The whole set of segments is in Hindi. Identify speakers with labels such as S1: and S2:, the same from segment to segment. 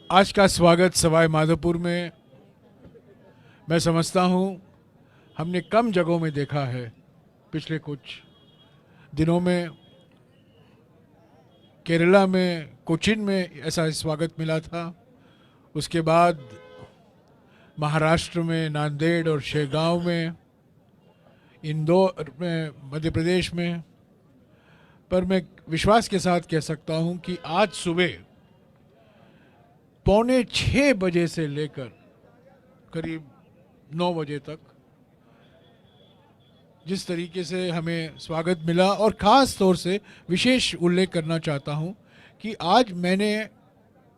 S1: आज का स्वागत सवाई माधोपुर में मैं समझता हूँ हमने कम जगहों में देखा है। पिछले कुछ दिनों में केरला में कोचीन में ऐसा स्वागत मिला था। उसके बाद महाराष्ट्र में नांदेड़ और शेगांव में, इंदौर में, मध्य प्रदेश में। पर मैं विश्वास के साथ कह सकता हूँ कि आज सुबह 5:45 से लेकर करीब 9 बजे तक जिस तरीके से हमें स्वागत मिला, और ख़ास तौर से विशेष उल्लेख करना चाहता हूं कि आज मैंने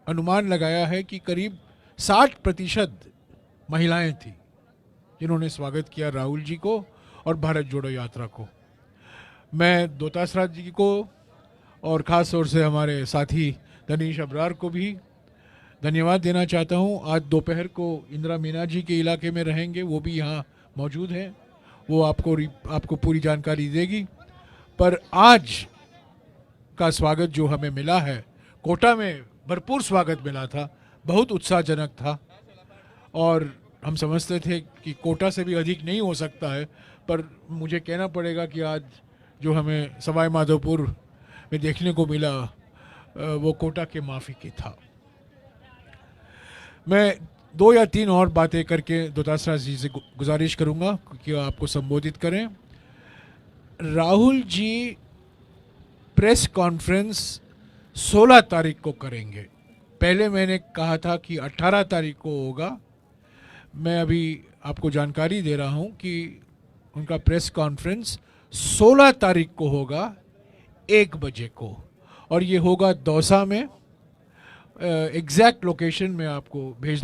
S1: अनुमान लगाया है कि करीब 60% महिलाएं थी जिन्होंने स्वागत किया राहुल जी को और भारत जोड़ो यात्रा को। मैं दोतासराज जी को और ख़ास तौर से हमारे साथी दनीश अबरार को भी धन्यवाद देना चाहता हूं। आज दोपहर को इंदिरा मीना जी के इलाके में रहेंगे, वो भी यहाँ मौजूद हैं, वो आपको पूरी जानकारी देगी। पर आज का स्वागत जो हमें मिला है, कोटा में भरपूर स्वागत मिला था, बहुत उत्साहजनक था। और हम समझते थे कि कोटा से भी अधिक नहीं हो सकता है, पर मुझे कहना पड़ेगा कि आज जो हमें सवाई माधोपुर में देखने को मिला वो कोटा के माफी की था। मैं 2 या 3 और बातें करके दोतासरा जी से गुजारिश करूंगा कि आपको संबोधित करें। राहुल जी प्रेस कॉन्फ्रेंस 16 तारीख को करेंगे। पहले मैंने कहा था कि 18 तारीख को होगा। मैं अभी आपको जानकारी दे रहा हूं कि उनका प्रेस कॉन्फ्रेंस 16 तारीख को होगा 1 बजे को, और ये होगा दौसा में। एग्जैक्ट लोकेशन में आपको भेज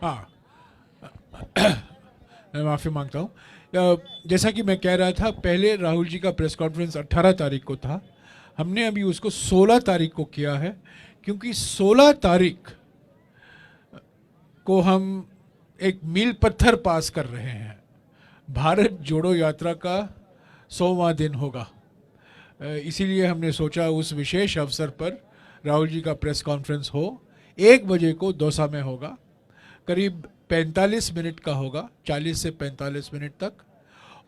S1: हाँ, मैं माफ़ी मांगता हूँ। जैसा कि मैं कह रहा था, पहले राहुल जी का प्रेस कॉन्फ्रेंस 18 तारीख को था। हमने अभी उसको 16 तारीख को किया है, क्योंकि 16 तारीख को हम एक मील पत्थर पास कर रहे हैं। भारत जोड़ो यात्रा का 100वां दिन होगा। इसीलिए हमने सोचा उस विशेष अवसर पर राहुल जी का प्रेस कॉन्फ्रेंस हो। 1 बजे को दौसा में होगा, करीब 45 मिनट का होगा, 40 से 45 मिनट तक।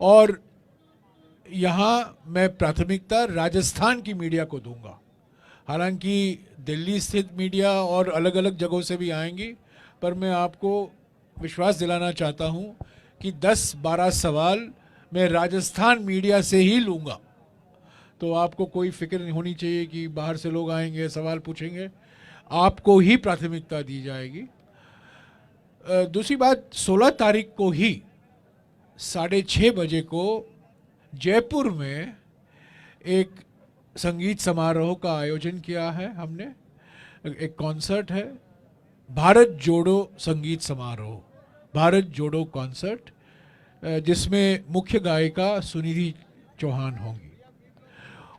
S1: और यहाँ मैं प्राथमिकता राजस्थान की मीडिया को दूंगा। हालांकि दिल्ली स्थित मीडिया और अलग अलग जगहों से भी आएंगी, पर मैं आपको विश्वास दिलाना चाहता हूँ कि 10-12 सवाल मैं राजस्थान मीडिया से ही लूँगा। तो आपको कोई फिक्र नहीं होनी चाहिए कि बाहर से लोग आएंगे सवाल पूछेंगे, आपको ही प्राथमिकता दी जाएगी। दूसरी बात, 16 तारीख को ही 6:30 बजे को जयपुर में एक संगीत समारोह का आयोजन किया है हमने। एक कॉन्सर्ट है, भारत जोड़ो संगीत समारोह, भारत जोड़ो कॉन्सर्ट, जिसमें मुख्य गायिका सुनिधि चौहान होंगी।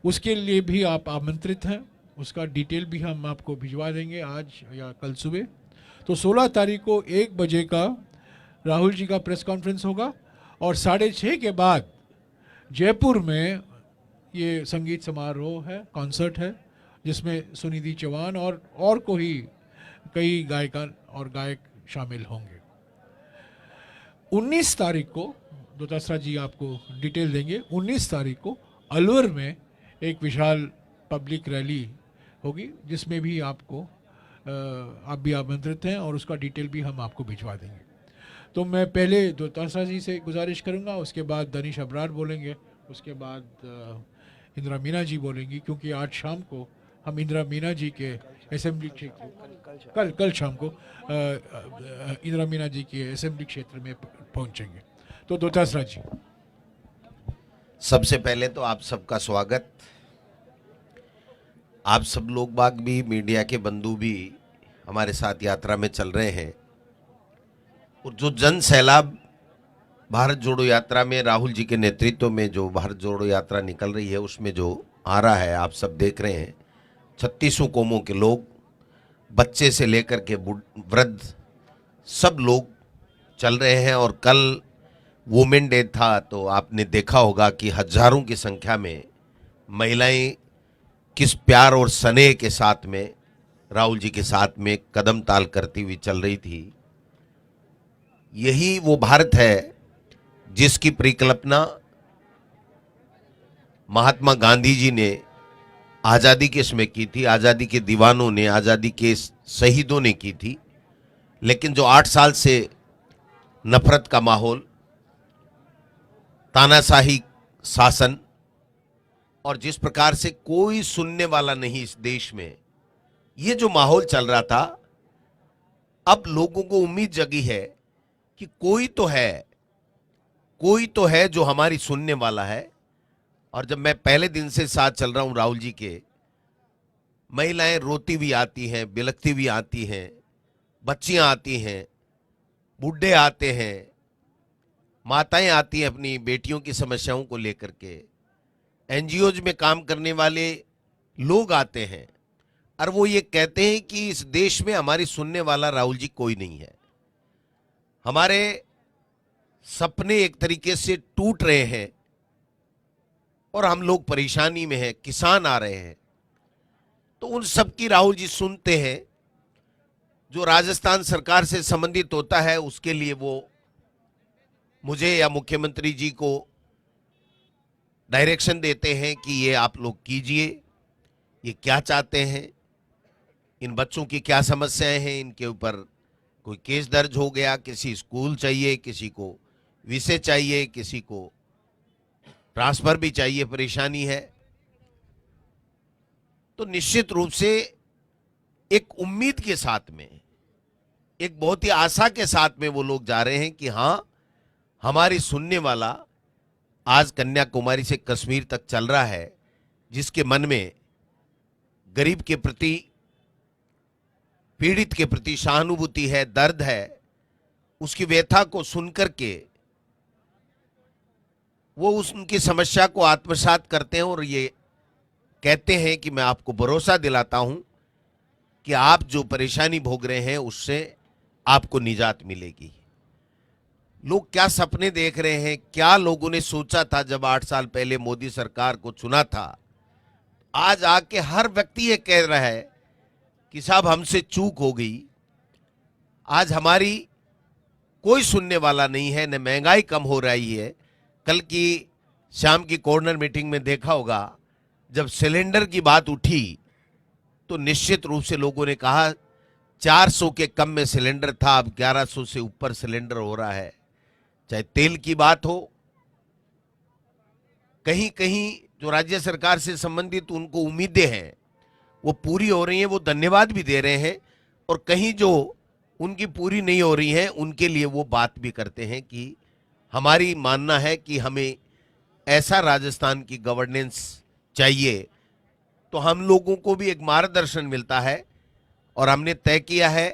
S1: उसके लिए भी आप आमंत्रित हैं। उसका डिटेल भी हम आपको भिजवा देंगे आज या कल सुबह। तो 16 तारीख को 1 बजे का राहुल जी का प्रेस कॉन्फ्रेंस होगा, और 6:30 के बाद जयपुर में ये संगीत समारोह है, कॉन्सर्ट है, जिसमें सुनिधि चौहान और कई गायिका और गायक शामिल होंगे। 19 तारीख को दोतासरा जी आपको डिटेल देंगे। 19 तारीख को अलवर में एक विशाल पब्लिक रैली होगी, जिसमें भी आप भी आमंत्रित हैं, और उसका डिटेल भी हम आपको भिजवा देंगे। तो मैं पहले दोतासा जी से गुजारिश करूंगा, उसके बाद दनिश अबरार बोलेंगे, उसके बाद इंदिरा मीना जी बोलेंगी, क्योंकि आज शाम को हम इंदिरा मीना जी के असेंबली क्षेत्र, कल शाम को इंदिरा मीना जी के असेंबली क्षेत्र में पहुंचेंगे। तो दोतासरा जी।
S2: सबसे पहले तो आप सबका स्वागत। आप सब लोग बाग भी, मीडिया के बंधु भी हमारे साथ यात्रा में चल रहे हैं, और जो जन सैलाब भारत जोड़ो यात्रा में राहुल जी के नेतृत्व में जो भारत जोड़ो यात्रा निकल रही है उसमें जो आ रहा है, आप सब देख रहे हैं। 36 कौमों के लोग, बच्चे से लेकर के वृद्ध, सब लोग चल रहे हैं। और कल वुमेन डे था, तो आपने देखा होगा कि हजारों की संख्या में महिलाएं किस प्यार और स्नेह के साथ में राहुल जी के साथ में कदम ताल करती हुई चल रही थी। यही वो भारत है जिसकी परिकल्पना महात्मा गांधी जी ने आज़ादी के समय की थी, आज़ादी के दीवानों ने, आज़ादी के शहीदों ने की थी। लेकिन जो 8 साल से नफरत का माहौल, तानाशाही शासन, और जिस प्रकार से कोई सुनने वाला नहीं इस देश में, ये जो माहौल चल रहा था, अब लोगों को उम्मीद जगी है कि कोई तो है जो हमारी सुनने वाला है। और जब मैं पहले दिन से साथ चल रहा हूं राहुल जी के, महिलाएं रोती भी आती हैं, बिलखती भी आती हैं, बच्चियां आती हैं, बूढ़े आते हैं, माताएं आती हैं अपनी बेटियों की समस्याओं को लेकर के, एनजीओज में काम करने वाले लोग आते हैं, और वो ये कहते हैं कि इस देश में हमारी सुनने वाला राहुल जी कोई नहीं है। हमारे सपने एक तरीके से टूट रहे हैं और हम लोग परेशानी में हैं, किसान आ रहे हैं। तो उन सब की राहुल जी सुनते हैं। जो राजस्थान सरकार से संबंधित होता है उसके लिए वो मुझे या मुख्यमंत्री जी को डायरेक्शन देते हैं कि ये आप लोग कीजिए, ये क्या चाहते हैं, इन बच्चों की क्या समस्याएं हैं, इनके ऊपर कोई केस दर्ज हो गया, किसी स्कूल चाहिए, किसी को विषय चाहिए, किसी को ट्रांसफर भी चाहिए, परेशानी है। तो निश्चित रूप से एक उम्मीद के साथ में, एक बहुत ही आशा के साथ में वो लोग जा रहे हैं कि हाँ, हमारी सुनने वाला आज कन्याकुमारी से कश्मीर तक चल रहा है, जिसके मन में गरीब के प्रति, पीड़ित के प्रति सहानुभूति है, दर्द है, उसकी व्यथा को सुनकर के वो उनकी समस्या को आत्मसात करते हैं और ये कहते हैं कि मैं आपको भरोसा दिलाता हूं कि आप जो परेशानी भोग रहे हैं उससे आपको निजात मिलेगी। लोग क्या सपने देख रहे हैं, क्या लोगों ने सोचा था जब 8 साल पहले मोदी सरकार को चुना था। आज आके हर व्यक्ति ये कह रहा है कि साहब हमसे चूक हो गई, आज हमारी कोई सुनने वाला नहीं है, न महंगाई कम हो रही है। कल की शाम की कॉर्नर मीटिंग में देखा होगा, जब सिलेंडर की बात उठी तो निश्चित रूप से लोगों ने कहा 400 के कम में सिलेंडर था, अब 1100 से ऊपर सिलेंडर हो रहा है। चाहे तेल की बात हो, कहीं कहीं जो राज्य सरकार से संबंधित उनको उम्मीदें हैं वो पूरी हो रही हैं, वो धन्यवाद भी दे रहे हैं, और कहीं जो उनकी पूरी नहीं हो रही हैं उनके लिए वो बात भी करते हैं कि हमारी मानना है कि हमें ऐसा राजस्थान की गवर्नेंस चाहिए। तो हम लोगों को भी एक मार्गदर्शन मिलता है, और हमने तय किया है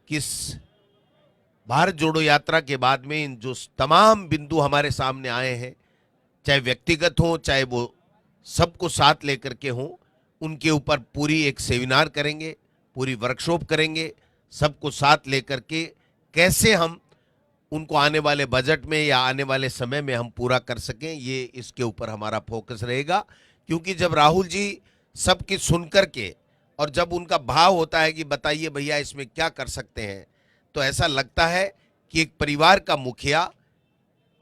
S2: कि इस भारत जोड़ो यात्रा के बाद में इन जो तमाम बिंदु हमारे सामने आए हैं, चाहे व्यक्तिगत हो, चाहे वो सबको साथ लेकर के हों, उनके ऊपर पूरी एक सेमिनार करेंगे, पूरी वर्कशॉप करेंगे, सबको साथ लेकर के कैसे हम उनको आने वाले बजट में या आने वाले समय में हम पूरा कर सकें, ये इसके ऊपर हमारा फोकस रहेगा। क्योंकि जब राहुल जी सबकी सुन करके, और जब उनका भाव होता है कि बताइए भैया इसमें क्या कर सकते हैं, तो ऐसा लगता है कि एक परिवार का मुखिया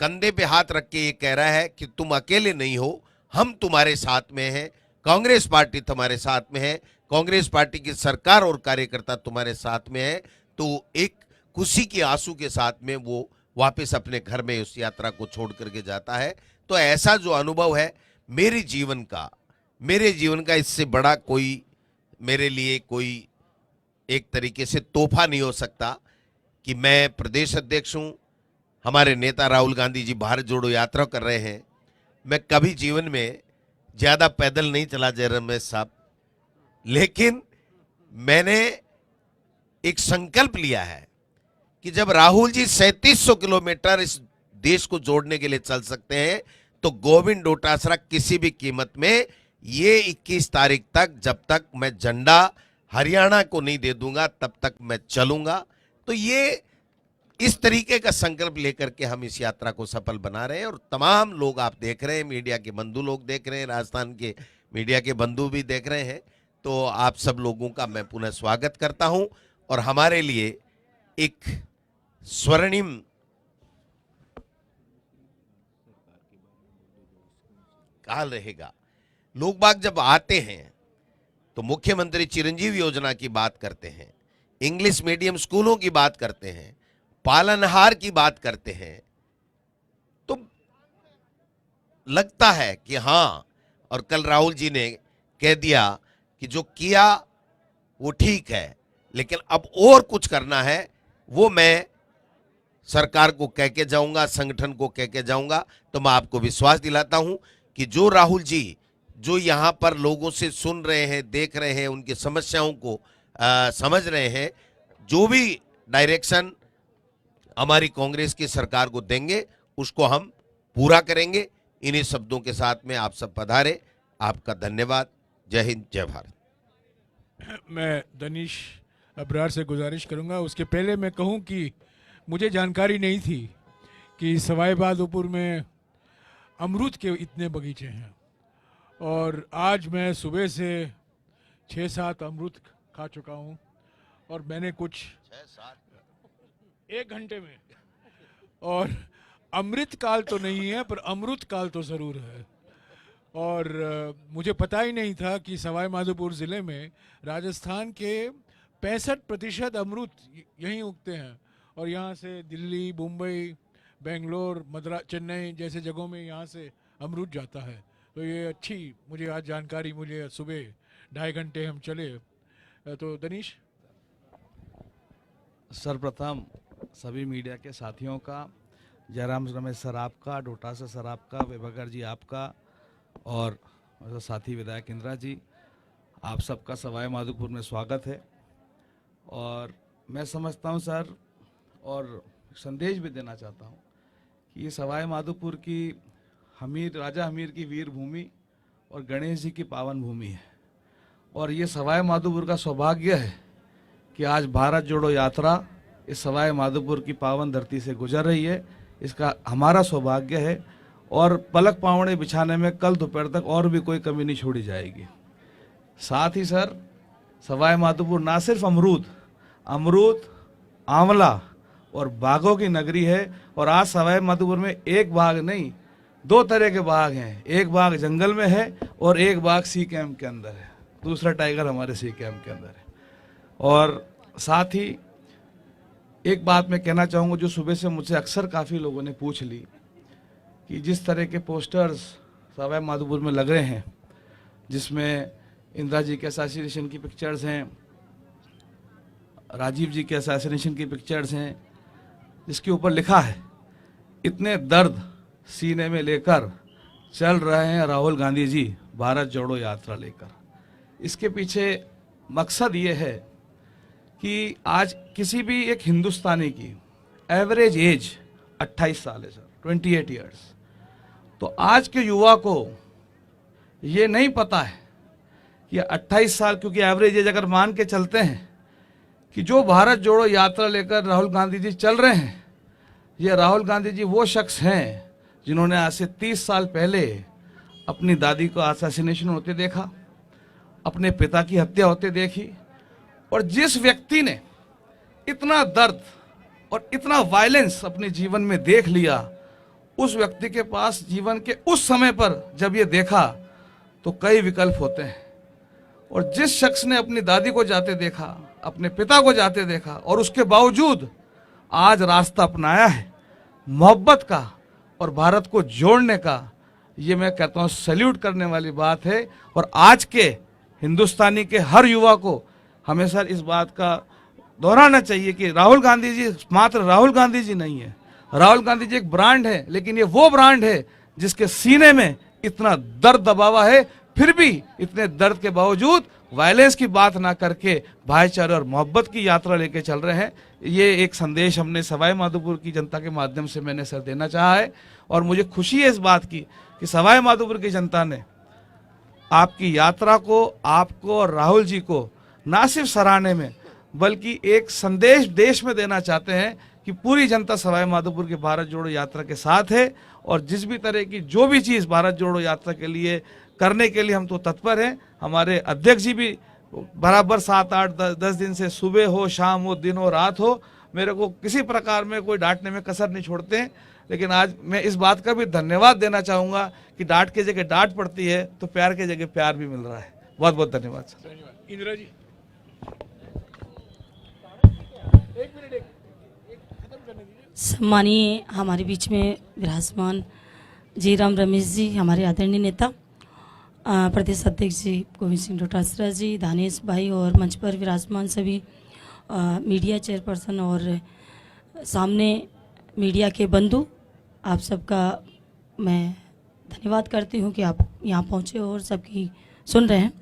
S2: कंधे पे हाथ रख के ये कह रहा है कि तुम अकेले नहीं हो, हम तुम्हारे साथ में हैं, कांग्रेस पार्टी तुम्हारे साथ में है, कांग्रेस पार्टी की सरकार और कार्यकर्ता तुम्हारे साथ में है। तो एक खुशी के आंसू के साथ में वो वापस अपने घर में उस यात्रा को छोड़ करके जाता है। तो ऐसा जो अनुभव है मेरे जीवन का इससे बड़ा कोई मेरे लिए कोई एक तरीके से तोहफा नहीं हो सकता कि मैं प्रदेश अध्यक्ष हूं, हमारे नेता राहुल गांधी जी भारत जोड़ो यात्रा कर रहे हैं। मैं कभी जीवन में ज्यादा पैदल नहीं चला जय रमेश साहब, लेकिन मैंने एक संकल्प लिया है कि जब राहुल जी 3700 किलोमीटर इस देश को जोड़ने के लिए चल सकते हैं तो गोविंद डोटासरा किसी भी कीमत में ये 21 तारीख तक, जब तक मैं झंडा हरियाणा को नहीं दे दूंगा तब तक मैं चलूंगा। तो ये इस तरीके का संकल्प लेकर के हम इस यात्रा को सफल बना रहे हैं। और तमाम लोग आप देख रहे हैं, मीडिया के बंधु लोग देख रहे हैं, राजस्थान के मीडिया के बंधु भी देख रहे हैं। तो आप सब लोगों का मैं पुनः स्वागत करता हूं और हमारे लिए एक स्वर्णिम काल रहेगा। लोग बाग जब आते हैं तो मुख्यमंत्री चिरंजीव योजना की बात करते हैं, इंग्लिश मीडियम स्कूलों की बात करते हैं, पालनहार की बात करते हैं, तो लगता है कि हाँ। और कल राहुल जी ने कह दिया कि जो किया वो ठीक है, लेकिन अब और कुछ करना है, वो मैं सरकार को कह के जाऊंगा, संगठन को कह के जाऊंगा। तो मैं आपको विश्वास दिलाता हूं कि जो राहुल जी जो यहां पर लोगों से सुन रहे हैं, देख रहे हैं, उनकी समस्याओं को समझ रहे हैं, जो भी डायरेक्शन हमारी कांग्रेस की सरकार को देंगे उसको हम पूरा करेंगे। इन्हीं शब्दों के साथ में आप सब पधारे। आपका धन्यवाद। जय हिंद, जय भारत।
S1: मैं दनीश अब्रार से गुजारिश करूंगा, उसके पहले मैं कहूं कि मुझे जानकारी नहीं थी कि सवाई माधोपुर में अमरूद के इतने बगीचे हैं। और आज मैं सुबह से 6-7 अमरूद खा चुका हूं और मैंने कुछ 1 घंटे में। और अमृत काल तो नहीं है पर अमृत काल तो ज़रूर है। और मुझे पता ही नहीं था कि सवाई माधोपुर ज़िले में राजस्थान के 65% अमरूद यहीं उगते हैं। और यहाँ से दिल्ली, मुंबई, बेंगलोर, मद्रास, चेन्नई जैसे जगहों में यहाँ से अमरूद जाता है। तो ये अच्छी मुझे आज जानकारी, मुझे सुबह 2.5 घंटे हम चले। तो दनीश,
S3: सर्वप्रथम सभी मीडिया के साथियों का, जयराम रमेश सर आपका, डोटासरा सर आपका, विभाकर जी आपका, और साथी विधायक इंदिरा जी, आप सबका सवाई माधोपुर में स्वागत है। और मैं समझता हूं सर, और संदेश भी देना चाहता हूं कि ये सवाई माधोपुर की राजा हमीर की वीर भूमि और गणेश जी की पावन भूमि है। और ये सवाई माधोपुर का सौभाग्य है कि आज भारत जोड़ो यात्रा इस सवाई माधोपुर की पावन धरती से गुजर रही है। इसका हमारा सौभाग्य है और पलक पावड़े बिछाने में कल दोपहर तक और भी कोई कमी नहीं छोड़ी जाएगी। साथ ही सर, सवाई माधोपुर ना सिर्फ अमरूद, आंवला और बागों की नगरी है। और आज सवाई माधोपुर में एक बाग नहीं, 2 तरह के बाग हैं। एक बाग जंगल में है और एक बाग सी कैंप के अंदर है। दूसरा टाइगर हमारे सी कैंप के अंदर है। और साथ ही एक बात मैं कहना चाहूँगा जो सुबह से मुझसे अक्सर काफ़ी लोगों ने पूछ ली कि जिस तरह के पोस्टर्स सवाई माधोपुर में लग रहे हैं, जिसमें इंदिरा जी के असैसिनेशन की पिक्चर्स हैं, राजीव जी के असैसिनेशन की पिक्चर्स हैं, जिसके ऊपर लिखा है इतने दर्द सीने में लेकर चल रहे हैं राहुल गांधी जी भारत जोड़ो यात्रा लेकर। इसके पीछे मकसद ये है कि आज किसी भी एक हिंदुस्तानी की एवरेज एज 28 साल है सर, 28 ईयर्स। तो आज के युवा को ये नहीं पता है कि 28 साल, क्योंकि एवरेज एज अगर मान के चलते हैं कि जो भारत जोड़ो यात्रा लेकर राहुल गांधी जी चल रहे हैं, ये राहुल गांधी जी वो शख्स हैं जिन्होंने आज से 30 साल पहले अपनी दादी को असैसिनेशन होते देखा, अपने पिता की हत्या होते देखी। और जिस व्यक्ति ने इतना दर्द और इतना वायलेंस अपने जीवन में देख लिया, उस व्यक्ति के पास जीवन के उस समय पर जब ये देखा तो कई विकल्प होते हैं। और जिस शख्स ने अपनी दादी को जाते देखा, अपने पिता को जाते देखा, और उसके बावजूद आज रास्ता अपनाया है मोहब्बत का और भारत को जोड़ने का, ये मैं कहता हूँ सैल्यूट करने वाली बात है। और आज के हिंदुस्तानी के हर युवा को हमेशा इस बात का दोहराना चाहिए कि राहुल गांधी जी मात्र राहुल गांधी जी नहीं है, राहुल गांधी जी एक ब्रांड है, लेकिन ये वो ब्रांड है जिसके सीने में इतना दर्द दबावा है, फिर भी इतने दर्द के बावजूद वायलेंस की बात ना करके भाईचारे और मोहब्बत की यात्रा लेके चल रहे हैं। ये एक संदेश हमने सवाई माधोपुर की जनता के माध्यम से मैंने सर देना चाहा है। और मुझे खुशी है इस बात की कि सवाई माधोपुर की जनता ने आपकी यात्रा को, आपको और राहुल जी को ना सिर्फ सराहने में बल्कि एक संदेश देश में देना चाहते हैं कि पूरी जनता सवाई माधोपुर के भारत जोड़ो यात्रा के साथ है। और जिस भी तरह की जो भी चीज़ भारत जोड़ो यात्रा के लिए करने के लिए हम तो तत्पर हैं। हमारे अध्यक्ष जी भी बराबर 7, 8, 10 दिन से सुबह हो, शाम हो, दिन हो, रात हो, मेरे को किसी प्रकार में कोई डांटने में कसर नहीं छोड़ते हैं। लेकिन आज मैं इस बात का भी धन्यवाद देना चाहूँगा कि डांट की जगह डांट पड़ती है तो प्यार की जगह प्यार भी मिल रहा है। बहुत बहुत धन्यवाद सर।
S1: इंदिरा जी,
S4: सम्मानीय हमारे बीच में विराजमान जीराम रमेश जी, हमारे आदरणीय नेता, प्रदेश अध्यक्ष जी गोविंद सिंह डोटासरा जी, दानिश भाई और मंच पर विराजमान सभी मीडिया चेयरपर्सन और सामने मीडिया के बंधु, आप सबका मैं धन्यवाद करती हूँ कि आप यहाँ पहुँचे और सबकी सुन रहे हैं।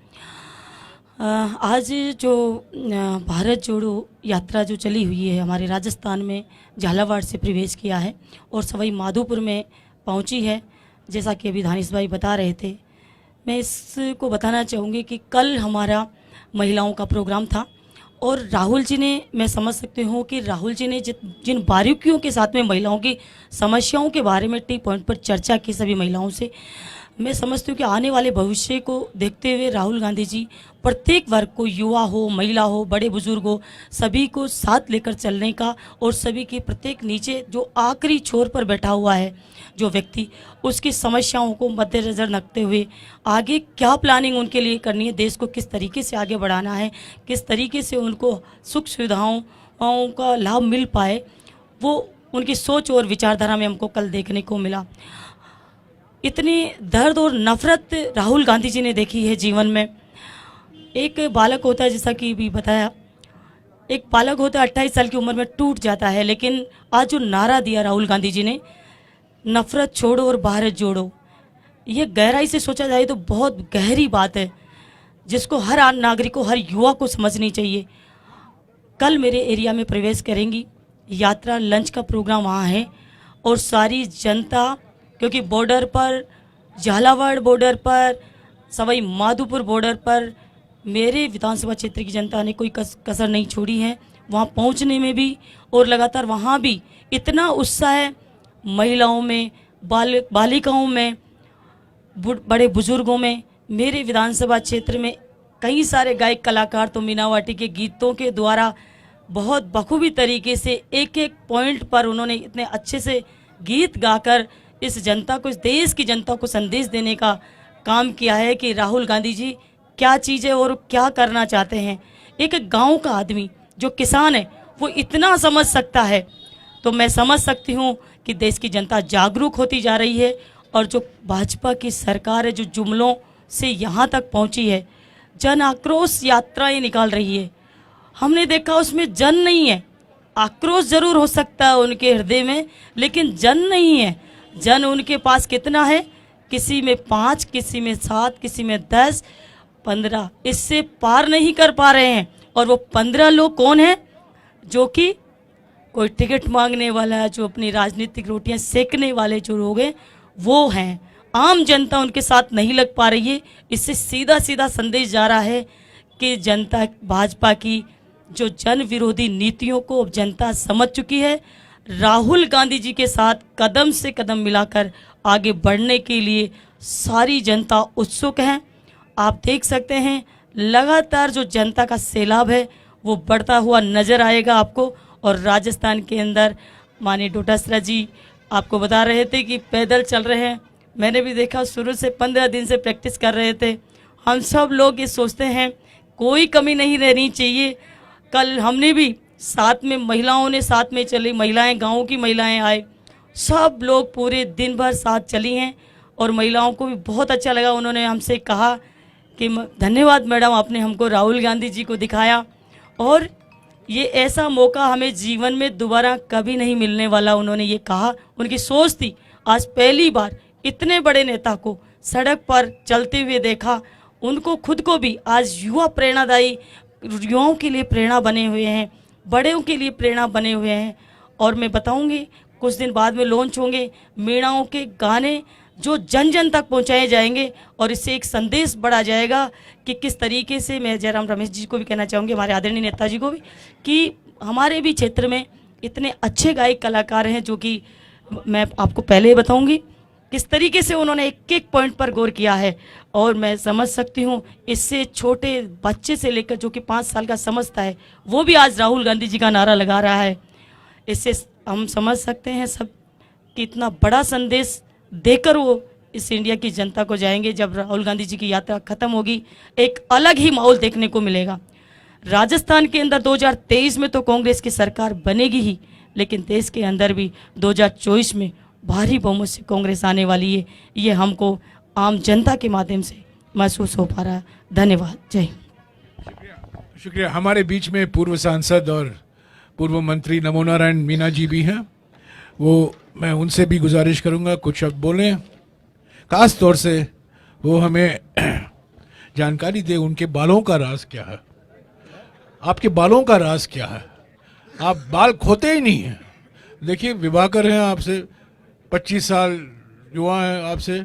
S4: आज जो भारत जोड़ो यात्रा जो चली हुई है हमारे राजस्थान में झालावाड़ से प्रवेश किया है और सवाई माधोपुर में पहुंची है, जैसा कि अभी दानिश भाई बता रहे थे। मैं इसको बताना चाहूँगी कि कल हमारा महिलाओं का प्रोग्राम था और राहुल जी ने, मैं समझ सकती हूँ कि राहुल जी ने जिन बारीकियों के साथ में महिलाओं की समस्याओं के बारे में टी पॉइंट पर चर्चा की सभी महिलाओं से, मैं समझती हूँ कि आने वाले भविष्य को देखते हुए राहुल गांधी जी प्रत्येक वर्ग को, युवा हो, महिला हो, बड़े बुजुर्ग हो, सभी को साथ लेकर चलने का और सभी के प्रत्येक नीचे जो आखिरी छोर पर बैठा हुआ है जो व्यक्ति, उसकी समस्याओं को मद्देनजर रखते हुए आगे क्या प्लानिंग उनके लिए करनी है, देश को किस तरीके से आगे बढ़ाना है, किस तरीके से उनको सुख सुविधाओं का लाभ मिल पाए, वो उनकी सोच और विचारधारा में हमको कल देखने को मिला। इतनी दर्द और नफरत राहुल गांधी जी ने देखी है जीवन में। एक बालक होता है, जैसा कि भी बताया, एक बालक होता है 28 साल की उम्र में टूट जाता है, लेकिन आज जो नारा दिया राहुल गांधी जी ने, नफरत छोड़ो और भारत जोड़ो, ये गहराई से सोचा जाए तो बहुत गहरी बात है जिसको हर नागरिक को, हर युवा को समझनी चाहिए। कल मेरे एरिया में प्रवेश करेंगी यात्रा, लंच का प्रोग्राम वहाँ है और सारी जनता, क्योंकि बॉर्डर पर, झालावाड़ बॉर्डर पर, सवाई माधोपुर बॉर्डर पर मेरे विधानसभा क्षेत्र की जनता ने कोई कसर नहीं छोड़ी है वहाँ पहुँचने में भी। और लगातार वहाँ भी इतना उत्साह है महिलाओं में, बालिकाओं में, बड़े बुजुर्गों में। मेरे विधानसभा क्षेत्र में कई सारे गायक कलाकार तो मीनावाटी के गीतों के द्वारा बहुत बखूबी तरीके से एक एक पॉइंट पर उन्होंने इतने अच्छे से गीत गाकर इस जनता को, इस देश की जनता को संदेश देने का काम किया है कि राहुल गांधी जी क्या चीज़ है और क्या करना चाहते हैं। एक गांव का आदमी जो किसान है वो इतना समझ सकता है, तो मैं समझ सकती हूँ कि देश की जनता जागरूक होती जा रही है। और जो भाजपा की सरकार है जो जुमलों से यहाँ तक पहुँची है, जन आक्रोश यात्राएं निकाल रही है, हमने देखा उसमें जन नहीं है। आक्रोश जरूर हो सकता है उनके हृदय में, लेकिन जन नहीं है। जन उनके पास कितना है, किसी में 5, किसी में 7, किसी में 10, 15, इससे पार नहीं कर पा रहे हैं। और वो 15 लोग कौन हैं? जो कि कोई टिकट मांगने वाला, जो अपनी राजनीतिक रोटियां सेकने वाले जो लोग हैं वो हैं। आम जनता उनके साथ नहीं लग पा रही है। इससे सीधा सीधा संदेश जा रहा है कि जनता भाजपा की जो जन विरोधी नीतियों को अब जनता समझ चुकी है। राहुल गांधी जी के साथ कदम से कदम मिलाकर आगे बढ़ने के लिए सारी जनता उत्सुक है। आप देख सकते हैं लगातार जो जनता का सैलाब है वो बढ़ता हुआ नजर आएगा आपको। और राजस्थान के अंदर माननीय डोटासरा जी आपको बता रहे थे कि पैदल चल रहे हैं, मैंने भी देखा, शुरू से 15 दिन से प्रैक्टिस कर रहे थे। हम सब लोग ये सोचते हैं कोई कमी नहीं रहनी चाहिए। कल हमने भी साथ में महिलाओं ने साथ में चली, महिलाएं, गांव की महिलाएं आए, सब लोग पूरे दिन भर साथ चली हैं। और महिलाओं को भी बहुत अच्छा लगा, उन्होंने हमसे कहा कि धन्यवाद मैडम, आपने हमको राहुल गांधी जी को दिखाया। और ये ऐसा मौका हमें जीवन में दोबारा कभी नहीं मिलने वाला, उन्होंने ये कहा। उनकी सोच थी। आज पहली बार इतने बड़े नेता को सड़क पर चलते हुए देखा। उनको खुद को भी आज युवा प्रेरणादायी, युवाओं के लिए प्रेरणा बने हुए हैं, बड़ों के लिए प्रेरणा बने हुए हैं। और मैं बताऊंगी कुछ दिन बाद में लॉन्च होंगे मीणाओं के गाने, जो जन जन तक पहुंचाए जाएंगे और इससे एक संदेश बढ़ा जाएगा कि किस तरीके से। मैं जयराम रमेश जी को भी कहना चाहूँगी, हमारे आदरणीय नेताजी को भी, कि हमारे भी क्षेत्र में इतने अच्छे गायक कलाकार हैं, जो कि मैं आपको पहले ही बताऊंगी किस तरीके से उन्होंने एक एक पॉइंट पर गौर किया है। और मैं समझ सकती हूँ, इससे छोटे बच्चे से लेकर जो कि 5 साल का समझता है, वो भी आज राहुल गांधी जी का नारा लगा रहा है। इससे हम समझ सकते हैं सब कि इतना बड़ा संदेश देकर वो इस इंडिया की जनता को जाएंगे। जब राहुल गांधी जी की यात्रा खत्म होगी, एक अलग ही माहौल देखने को मिलेगा। राजस्थान के अंदर 2023 में तो कांग्रेस की सरकार बनेगी ही, लेकिन देश के अंदर भी 2024 में भारी बहुमत से कांग्रेस आने वाली है। ये हमको आम जनता के माध्यम से महसूस हो पा रहा है। धन्यवाद। जय हिंद।
S1: शुक्रिया। हमारे बीच में पूर्व सांसद और पूर्व मंत्री नमो नारायण मीना जी भी हैं। वो मैं उनसे भी गुजारिश करूंगा कुछ शब्द बोलें, खास तौर से वो हमें जानकारी दे उनके बालों का राज क्या है। आपके बालों का राज क्या है? आप बाल खोते ही नहीं हैं। देखिए, विवाकर हैं आपसे, 25 साल युवा हैं आपसे,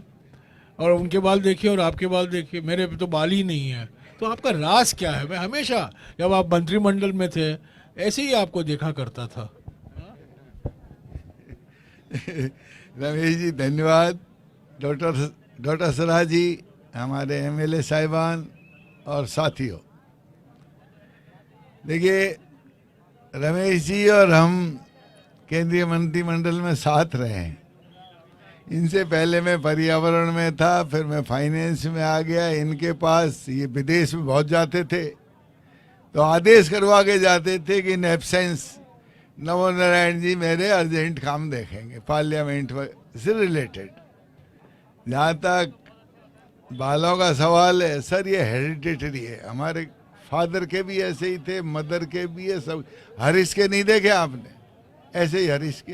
S1: और उनके बाल देखिए और आपके बाल देखिए, मेरे पे तो बाल ही नहीं है। तो आपका राज क्या है? मैं हमेशा जब आप मंत्रिमंडल में थे ऐसे ही आपको देखा करता था।
S5: रमेश जी धन्यवाद। डॉक्टर सराह जी, हमारे एमएलए साहिबान और साथियों, देखिए रमेश जी और हम केंद्रीय मंत्रिमंडल में साथ रहे हैं। इनसे पहले मैं पर्यावरण में था, फिर मैं फाइनेंस में आ गया। इनके पास ये विदेश में बहुत जाते थे, तो आदेश करवा के जाते थे कि इन एब्सेंस नमो नारायण जी मेरे अर्जेंट काम देखेंगे पार्लियामेंट से रिलेटेड। जहाँ तक बालों का सवाल है सर, ये हेरिडिटरी है। हमारे फादर के भी ऐसे ही थे, मदर के भी है, सब। हरीश के नहीं देखे आपने? ऐसे ही हरीश के।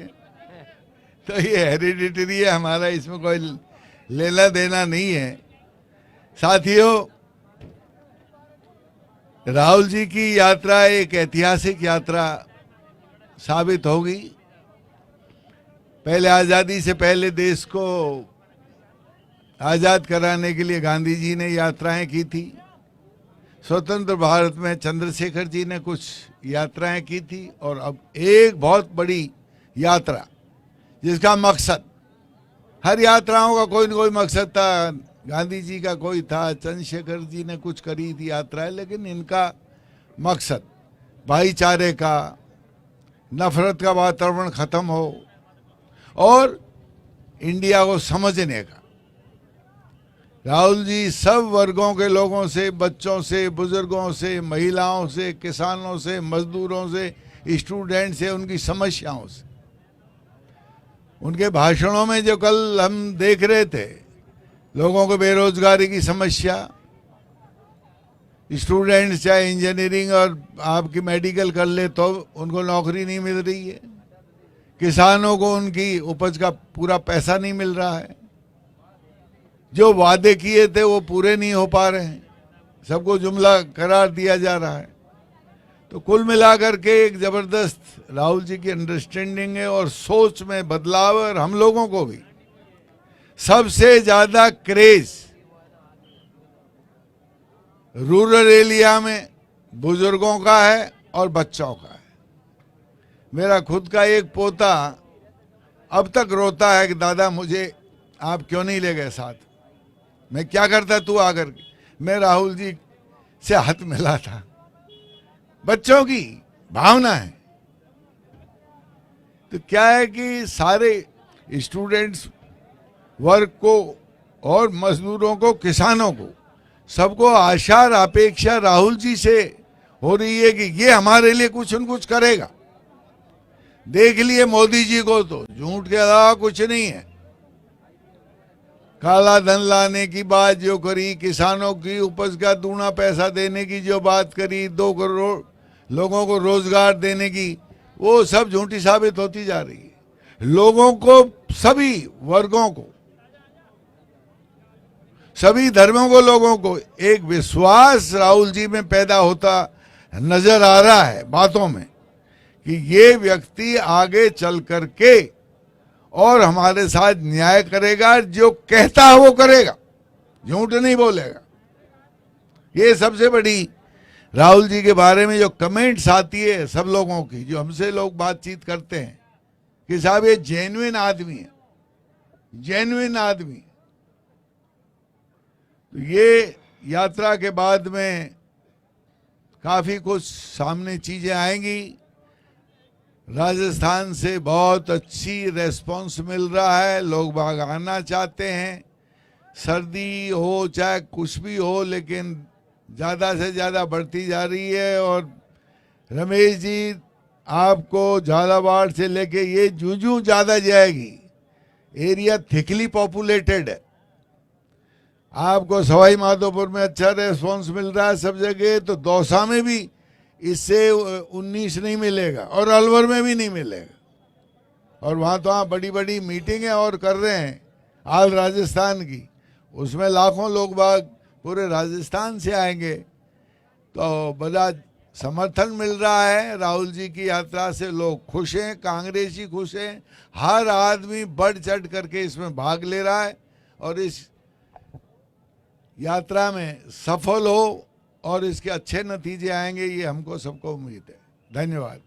S5: तो ये हेरिडिटरी है हमारा, इसमें कोई लेना देना नहीं है। साथियों, राहुल जी की यात्रा एक ऐतिहासिक यात्रा साबित होगी। पहले आज़ादी से पहले देश को आज़ाद कराने के लिए गांधी जी ने यात्राएं की थी। स्वतंत्र भारत में चंद्रशेखर जी ने कुछ यात्राएं की थी, और अब एक बहुत बड़ी यात्रा जिसका मकसद, हर यात्राओं का कोई न कोई मकसद था। गांधी जी का कोई था, चंद्रशेखर जी ने कुछ करी थी यात्राएं, लेकिन इनका मकसद भाईचारे का, नफरत का वातावरण खत्म हो और इंडिया को समझने का। राहुल जी सब वर्गों के लोगों से, बच्चों से, बुजुर्गों से, महिलाओं से, किसानों से, मजदूरों से, स्टूडेंट से, उनकी समस्याओं से, उनके भाषणों में जो कल हम देख रहे थे, लोगों को बेरोजगारी की समस्या, स्टूडेंट्स चाहे इंजीनियरिंग और आपकी मेडिकल कर ले तो उनको नौकरी नहीं मिल रही है, किसानों को उनकी उपज का पूरा पैसा नहीं मिल रहा है, जो वादे किए थे वो पूरे नहीं हो पा रहे हैं, सबको जुमला करार दिया जा रहा है। तो कुल मिलाकर के एक जबरदस्त राहुल जी की अंडरस्टैंडिंग है और सोच में बदलाव है। और हम लोगों को भी सबसे ज्यादा क्रेज रूरल एरिया में बुजुर्गों का है और बच्चों का है। मेरा खुद का एक पोता अब तक रोता है कि दादा मुझे आप क्यों नहीं ले गए साथ। मैं क्या करता तू आकर के? मैं राहुल जी से हाथ मिला था। बच्चों की भावना है। तो क्या है कि सारे स्टूडेंट्स वर्ग को और मजदूरों को, किसानों को, सबको आशा और अपेक्षा राहुल जी से हो रही है कि ये हमारे लिए कुछ न कुछ करेगा। देख लिए मोदी जी को, तो झूठ के अलावा कुछ नहीं है। काला धन लाने की बात जो करी, किसानों की उपज का दूना पैसा देने की जो बात करी, 2 करोड़ लोगों को रोजगार देने की, वो सब झूठी साबित होती जा रही है। लोगों को, सभी वर्गों को, सभी धर्मों को, लोगों को एक विश्वास राहुल जी में पैदा होता नजर आ रहा है बातों में कि ये व्यक्ति आगे चल करके और हमारे साथ न्याय करेगा, जो कहता है वो करेगा, झूठ नहीं बोलेगा। ये सबसे बड़ी राहुल जी के बारे में जो कमेंट्स आती है सब लोगों की, जो हमसे लोग बातचीत करते हैं कि साहब ये जेन्युइन आदमी है, जेन्युइन आदमी है। तो ये यात्रा के बाद में काफी कुछ सामने चीजें आएंगी। राजस्थान से बहुत अच्छी रेस्पॉन्स मिल रहा है, लोग बाग आना चाहते हैं। सर्दी हो चाहे कुछ भी हो, लेकिन ज़्यादा से ज़्यादा बढ़ती जा रही है। और रमेश जी, आपको झालावाड़ से लेके ये जूं ज़्यादा जाएगी, एरिया थिकली पॉपुलेटेड है। आपको सवाई माधोपुर में अच्छा रेस्पॉन्स मिल रहा है सब जगह, तो दौसा में भी इससे 19 नहीं मिलेगा और अलवर में भी नहीं मिलेगा। और वहाँ तो आप बड़ी बड़ी मीटिंगें और कर रहे हैं आल राजस्थान की, उसमें लाखों लोग बाग पूरे राजस्थान से आएंगे। तो बड़ा समर्थन मिल रहा है राहुल जी की यात्रा से, लोग खुश हैं, कांग्रेसी खुश हैं, हर आदमी बढ़ चढ़ करके इसमें भाग ले रहा है और इस यात्रा में सफल हो और इसके अच्छे नतीजे आएंगे, ये हमको सबको उम्मीद है। धन्यवाद।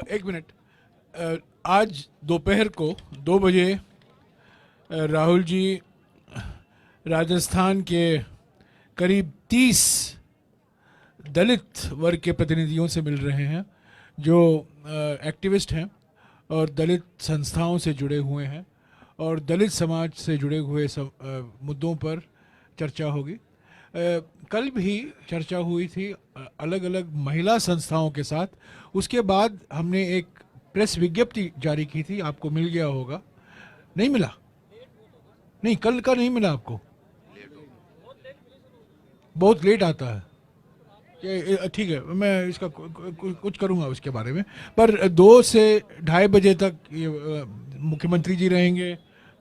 S1: एक मिनट, आज दोपहर को 2 बजे राहुल जी राजस्थान के करीब 30 दलित वर्ग के प्रतिनिधियों से मिल रहे हैं, जो एक्टिविस्ट हैं और दलित संस्थाओं से जुड़े हुए हैं और दलित समाज से जुड़े हुए मुद्दों पर चर्चा होगी। कल भी चर्चा हुई थी अलग अलग महिला संस्थाओं के साथ। उसके बाद हमने एक प्रेस विज्ञप्ति जारी की थी, आपको मिल गया होगा। नहीं मिला? नहीं, कल का नहीं मिला आपको? बहुत लेट आता है। ठीक है, मैं इसका कुछ करूंगा उसके बारे में। पर 2 से 2:30 बजे तक मुख्यमंत्री जी रहेंगे,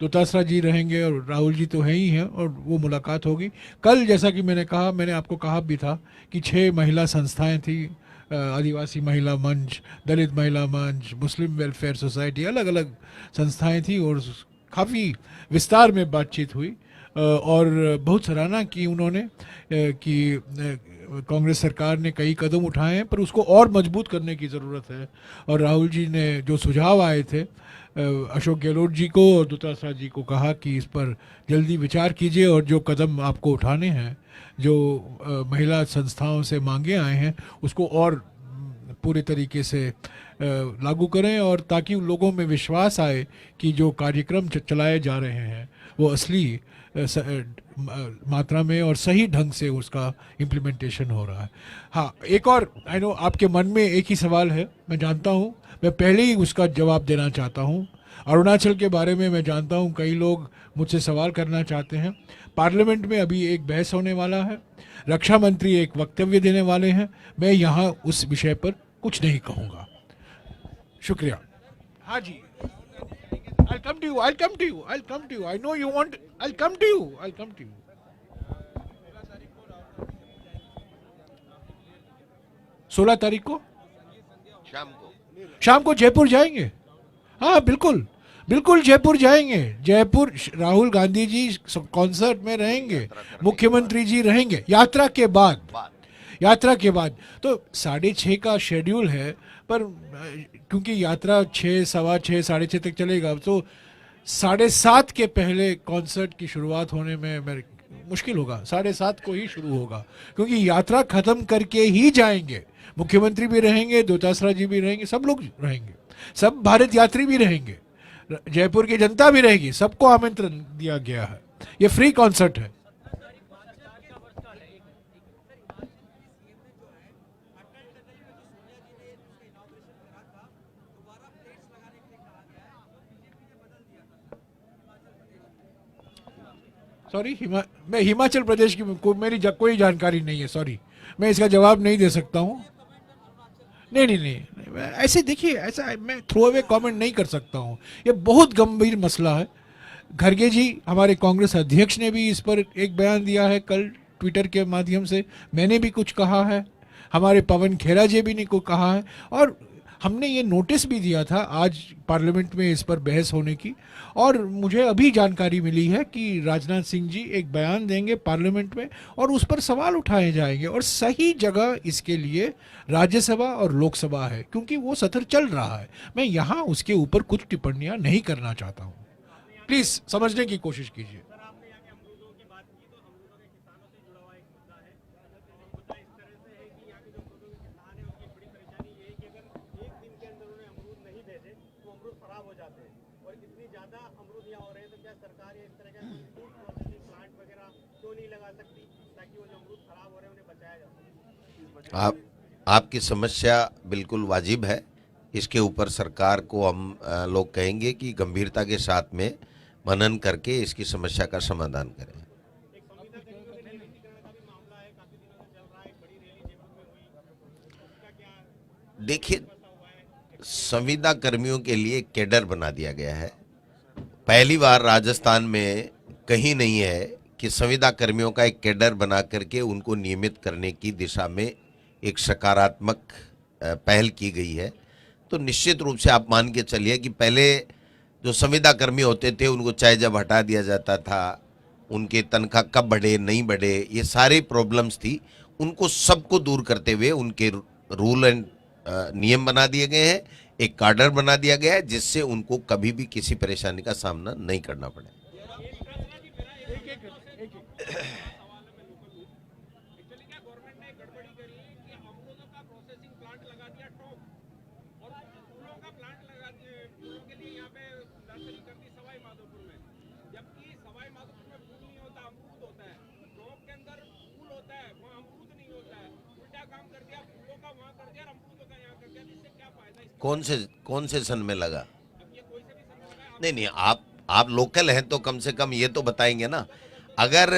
S1: दोतासरा जी रहेंगे और राहुल जी तो हैं ही हैं, और वो मुलाकात होगी। कल जैसा कि मैंने कहा, मैंने आपको कहा भी था कि 6 महिला संस्थाएं थी, आदिवासी महिला मंच, दलित महिला मंच, मुस्लिम वेलफेयर सोसाइटी, अलग अलग संस्थाएं थी और काफ़ी विस्तार में बातचीत हुई और बहुत सराहना की उन्होंने कि कांग्रेस सरकार ने कई कदम उठाए हैं पर उसको और मजबूत करने की ज़रूरत है। और राहुल जी ने जो सुझाव आए थे, अशोक गहलोत जी को और दोतासरा जी को कहा कि इस पर जल्दी विचार कीजिए और जो कदम आपको उठाने हैं, जो महिला संस्थाओं से मांगे आए हैं, उसको और पूरे तरीके से लागू करें, और ताकि उन लोगों में विश्वास आए कि जो कार्यक्रम चलाए जा रहे हैं वो असली मात्रा में और सही ढंग से उसका इम्प्लीमेंटेशन हो रहा है। हाँ, एक और, आई नो आपके मन में एक ही सवाल है, मैं जानता हूँ, मैं पहले ही उसका जवाब देना चाहता हूँ। अरुणाचल के बारे में मैं जानता हूँ कई लोग मुझसे सवाल करना चाहते हैं। पार्लियामेंट में अभी एक बहस होने वाला है, रक्षा मंत्री एक वक्तव्य देने वाले हैं, मैं यहाँ उस विषय पर कुछ नहीं कहूँगा। शुक्रिया। हाँ जी, I'll come to you. I'll come to you. I'll come to you. I know you want. I'll come to you. I'll come to you. 16 तारीख को शाम को जयपुर जाएंगे। हाँ, बिल्कुल बिल्कुल जयपुर जाएंगे। जयपुर राहुल गांधी जी कॉन्सर्ट में रहेंगे, मुख्यमंत्री जी रहेंगे यात्रा के बाद। यात्रा के बाद तो 6:30 का शेड्यूल है, पर क्योंकि यात्रा 6, 6:15, 6:30 तक चलेगा, तो 7:30 के पहले कॉन्सर्ट की शुरुआत होने में मुश्किल होगा। 7:30 को ही शुरू होगा, क्योंकि यात्रा खत्म करके ही जाएंगे। मुख्यमंत्री भी रहेंगे, दोतासरा जी भी रहेंगे, सब लोग रहेंगे, सब भारत यात्री भी रहेंगे, जयपुर की जनता भी रहेगी, सबको आमंत्रण दिया गया है। ये फ्री कॉन्सर्ट है। सॉरी, मैं हिमाचल प्रदेश की मेरी कोई जानकारी नहीं है, सॉरी, मैं इसका जवाब नहीं दे सकता हूँ। नहीं, ऐसे देखिए, ऐसा मैं थ्रो अवे कमेंट नहीं कर सकता हूँ, ये बहुत गंभीर मसला है। खड़गे जी, हमारे कांग्रेस अध्यक्ष ने भी इस पर एक बयान दिया है कल ट्विटर के माध्यम से, मैंने भी कुछ कहा है, हमारे पवन खेरा जी भी ने को कहा है, और हमने ये नोटिस भी दिया था आज पार्लियामेंट में इस पर बहस होने की। और मुझे अभी जानकारी मिली है कि राजनाथ सिंह जी एक बयान देंगे पार्लियामेंट में और उस पर सवाल उठाए जाएंगे, और सही जगह इसके लिए राज्यसभा और लोकसभा है, क्योंकि वो सत्र चल रहा है। मैं यहाँ उसके ऊपर कुछ टिप्पणियाँ नहीं करना चाहता हूँ, प्लीज़ समझने की कोशिश कीजिए।
S2: आपकी समस्या बिल्कुल वाजिब है। इसके ऊपर सरकार को हम लोग कहेंगे कि गंभीरता के साथ में मनन करके इसकी समस्या का समाधान करें। देखिए, संविदा कर्मियों के लिए कैडर बना दिया गया है। पहली बार राजस्थान में कहीं नहीं है कि संविदा कर्मियों का एक कैडर बना करके उनको नियमित करने की दिशा में एक सकारात्मक पहल की गई है। तो निश्चित रूप से आप मान के चलिए कि पहले जो संविदा कर्मी होते थे उनको चाहे जब हटा दिया जाता था, उनके तनख्वाह कब बढ़े नहीं बढ़े, ये सारी प्रॉब्लम्स थी, उनको सबको दूर करते हुए उनके रूल एंड नियम बना दिए गए हैं, एक कार्डर बना दिया गया है जिससे उनको कभी भी किसी परेशानी का सामना नहीं करना पड़े। कौन से सन में लगा? नहीं, आप लोकल हैं तो कम से कम ये तो बताएंगे ना। अगर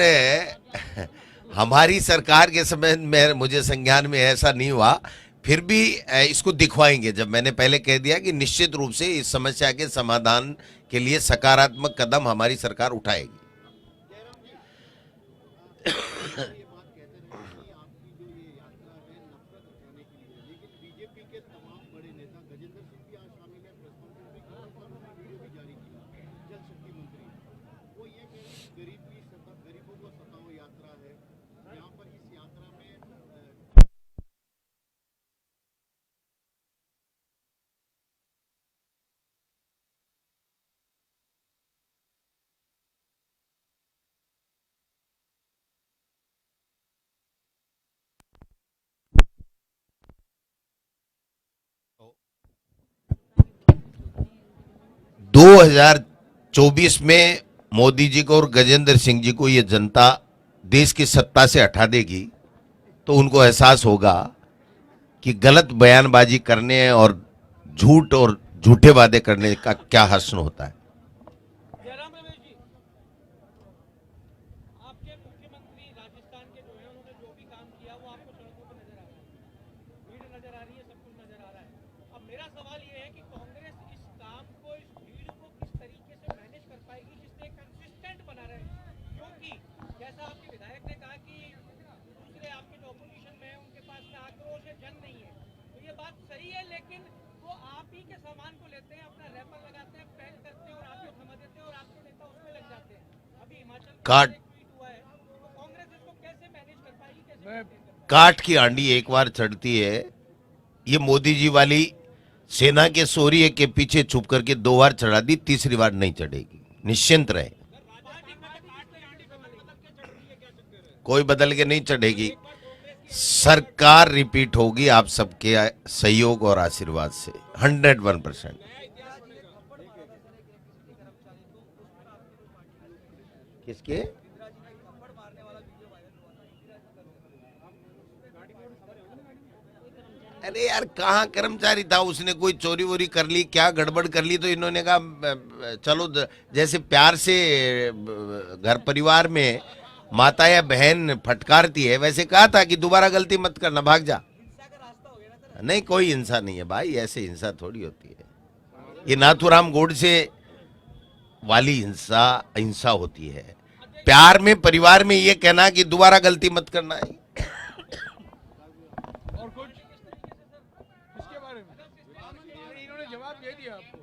S2: हमारी सरकार के समय में मुझे संज्ञान में ऐसा नहीं हुआ, फिर भी इसको दिखवाएंगे। जब मैंने पहले कह दिया कि निश्चित रूप से इस समस्या के समाधान के लिए सकारात्मक कदम हमारी सरकार उठाएगी। दो 2024 में मोदी जी को और गजेंद्र सिंह जी को ये जनता देश की सत्ता से हटा देगी तो उनको एहसास होगा कि गलत बयानबाजी करने और झूठ और झूठे वादे करने का क्या हस्न होता है। काठ की आंडी एक बार चढ़ती है, ये मोदी जी वाली सेना के शौर्य के पीछे छुप करके 2 बार चढ़ा दी, तीसरी बार नहीं चढ़ेगी, निश्चिंत रहे। कोई बदल के नहीं चढ़ेगी, सरकार रिपीट होगी आप सबके सहयोग और आशीर्वाद से 101%। किसके? अरे यार कहाँ कर्मचारी था, उसने कोई चोरी वोरी कर ली, क्या गड़बड़ कर ली, तो इन्होंने कहा चलो जैसे प्यार से घर परिवार में माता या बहन फटकारती है, वैसे कहा था कि दोबारा गलती मत करना, भाग जा। नहीं, कोई हिंसा नहीं है भाई, ऐसे हिंसा थोड़ी होती है। ये नाथूराम गोडसे वाली हिंसा हिंसा होती है। प्यार में परिवार में ये कहना कि दोबारा गलती मत करना है।
S1: और कुछ इसके बारे में इन्होंने जवाब दे दिया आपको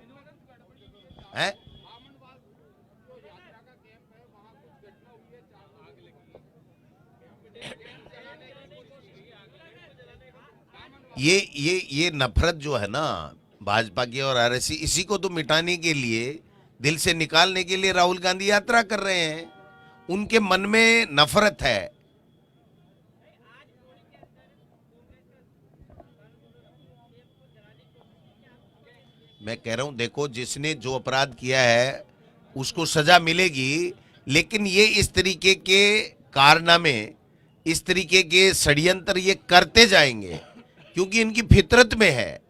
S2: है? ये नफरत जो है ना भाजपा की और आरएससी, इसी को तो मिटाने के लिए, दिल से निकालने के लिए राहुल गांधी यात्रा कर रहे हैं। उनके मन में नफरत है। मैं कह रहा हूं देखो, जिसने जो अपराध किया है उसको सजा मिलेगी, लेकिन ये इस तरीके के कारनामे, इस तरीके के षड्यंत्र ये करते जाएंगे क्योंकि इनकी फितरत में है।